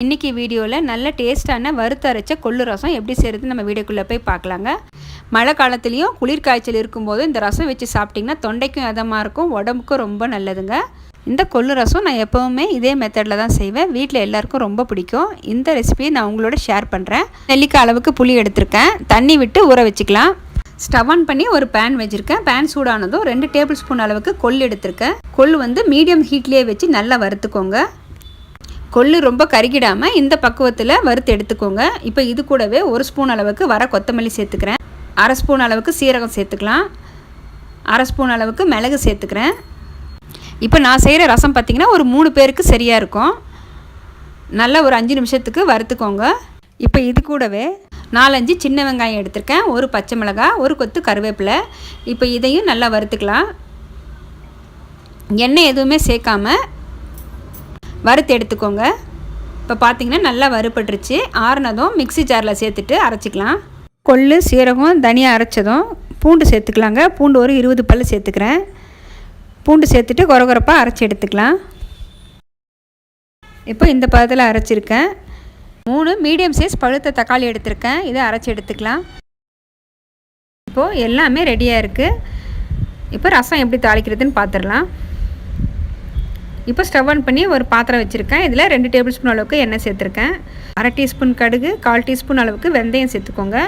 இன்றைக்கி வீடியோவில் நல்ல டேஸ்ட்டான வறுத்து அரைச்ச கொள்ளு ரசம் எப்படி செய்கிறது நம்ம வீடியோக்குள்ளே போய் பார்க்கலாங்க. மழை காலத்துலேயும் குளிர் காய்ச்சல் இருக்கும்போது இந்த ரசம் வச்சு சாப்பிட்டிங்கன்னா தொண்டைக்கும் இதமாக இருக்கும், உடம்புக்கும் ரொம்ப நல்லதுங்க. இந்த கொள்ளு ரசம் நான் எப்போவுமே இதே மெத்தடில் தான் செய்வேன். வீட்டில் எல்லாருக்கும் ரொம்ப பிடிக்கும். இந்த ரெசிபியை நான் உங்களோட ஷேர் பண்ணுறேன். நெல்லிக்காய் அளவுக்கு புளி எடுத்திருக்கேன். தண்ணி விட்டு ஊற வச்சுக்கலாம். ஸ்டவ் ஆன் பண்ணி ஒரு பேன் வச்சுருக்கேன். பேன் சூடானதும் 2 டேபிள் ஸ்பூன் அளவுக்கு கொள்ளு எடுத்திருக்கேன். கொள்ளு மீடியம் ஹீட்லேயே வச்சு நல்லா வறுத்துக்கோங்க. கொள்ளு ரொம்ப கருகிடாமல் இந்த பக்குவத்தில் வறுத்து எடுத்துக்கோங்க. இப்போ இது கூடவே 1 ஸ்பூன் அளவுக்கு வர கொத்தமல்லி சேர்த்துக்கிறேன். 1/2 ஸ்பூன் அளவுக்கு சீரகம் சேர்த்துக்கலாம். 1/2 ஸ்பூன் அளவுக்கு மிளகு சேர்த்துக்கிறேன். இப்போ நான் செய்கிற ரசம் பார்த்திங்கன்னா ஒரு 3 பேருக்கு சரியாக இருக்கும். நல்லா ஒரு 5 நிமிஷத்துக்கு வறுத்துக்கோங்க. இப்போ இது கூடவே 4-5 சின்ன வெங்காயம் எடுத்திருக்கேன், 1 பச்சை மிளகாய், 1 கொத்து கருவேப்பிலை. இப்போ இதையும் நல்லா வறுத்துக்கலாம். எண்ணெய் எதுவுமே சேர்க்காமல் வறுத்து எடுத்துக்கோங்க. இப்போ பார்த்திங்கன்னா நல்லா வறுபட்டுருச்சு. ஆறுனதும் மிக்ஸி ஜாரில் சேர்த்துட்டு அரைச்சிக்கலாம். கொள்ளு, சீரகம், தனியாக அரைச்சதும் பூண்டு சேர்த்துக்கலாங்க. பூண்டு ஒரு 20 பல் சேர்த்துக்கிறேன். பூண்டு சேர்த்துட்டு கொரகொரப்பாக அரைச்சி எடுத்துக்கலாம். இப்போ இந்த பதத்தில் அரைச்சிருக்கேன். 3 மீடியம் சைஸ் பழுத்த தக்காளி எடுத்திருக்கேன். இதை அரைச்சி எடுத்துக்கலாம். இப்போது எல்லாமே ரெடியாக இருக்குது. இப்போ ரசம் எப்படி தாளிக்கிறதுன்னு பார்த்துடலாம். இப்போ ஸ்டவ் ஆன் பண்ணி ஒரு பாத்திரம் வச்சுருக்கேன். இதில் 2 டேபிள் ஸ்பூன் அளவுக்கு எண்ணெய் சேர்த்துருக்கேன். 1/2 டீஸ்பூன் கடுகு, 1/4 டீஸ்பூன் அளவுக்கு வெந்தயம் சேர்த்துக்கோங்க.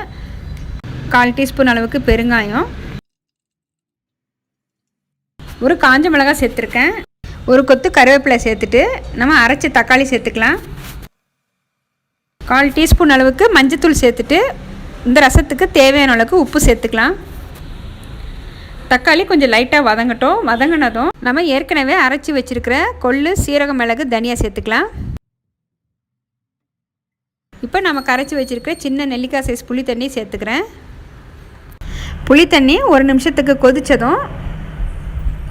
1/4 டீஸ்பூன் அளவுக்கு பெருங்காயம், ஒரு காஞ்ச மிளகாய் சேர்த்துருக்கேன். 1 கொத்து கருவேப்பிலை சேர்த்துட்டு நம்ம அரைச்ச தக்காளி சேர்த்துக்கலாம். 1/4 டீஸ்பூன் அளவுக்கு மஞ்சத்தூள் சேர்த்துட்டு இந்த ரசத்துக்கு தேவையான அளவுக்கு உப்பு சேர்த்துக்கலாம். தக்காளி கொஞ்சம் லைட்டாக வதங்கட்டும். வதங்கினதும் நம்ம ஏற்கனவே அரைச்சி வச்சுருக்கிற கொள்ளு, சீரகம், மிளகு, தனியாக சேர்த்துக்கலாம். இப்போ நம்ம கரைச்சி வச்சுருக்கிற சின்ன நெல்லிக்காய் சைஸ் புளி தண்ணி சேர்த்துக்கிறேன். புளி தண்ணி 1 நிமிஷத்துக்கு கொதித்ததும்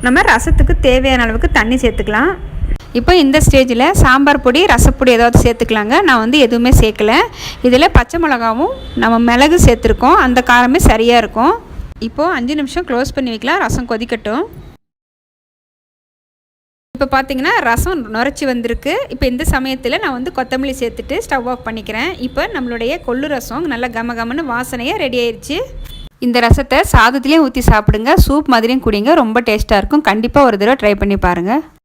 நம்ம ரசத்துக்கு தேவையான அளவுக்கு தண்ணி சேர்த்துக்கலாம். இப்போ இந்த ஸ்டேஜில் சாம்பார் பொடி, ரசப்பொடி ஏதாவது சேர்த்துக்கலாங்க. நான் எதுவுமே சேர்க்கலை. இதில் பச்சை மிளகாவும் நம்ம மிளகு சேர்த்துருக்கோம். அந்த காரமே சரியாக இருக்கும். இப்போது 5 நிமிஷம் க்ளோஸ் பண்ணி வைக்கலாம். ரசம் கொதிக்கட்டும். இப்போ பார்த்திங்கன்னா ரசம் நுரைச்சி வந்திருக்கு. இப்போ இந்த சமயத்தில் நான் கொத்தமல்லி சேர்த்துட்டு ஸ்டவ் ஆஃப் பண்ணிக்கிறேன். இப்போ நம்மளுடைய கொள்ளு ரசம் நல்லா கமகமன்னு வாசனையாக ரெடி ஆயிடுச்சு. இந்த ரசத்தை சாதத்துலேயும் ஊற்றி சாப்பிடுங்க. சூப் மாதிரியும் குடிங்க. ரொம்ப டேஸ்ட்டாக இருக்கும். கண்டிப்பாக ஒரு தடவை ட்ரை பண்ணி பாருங்கள்.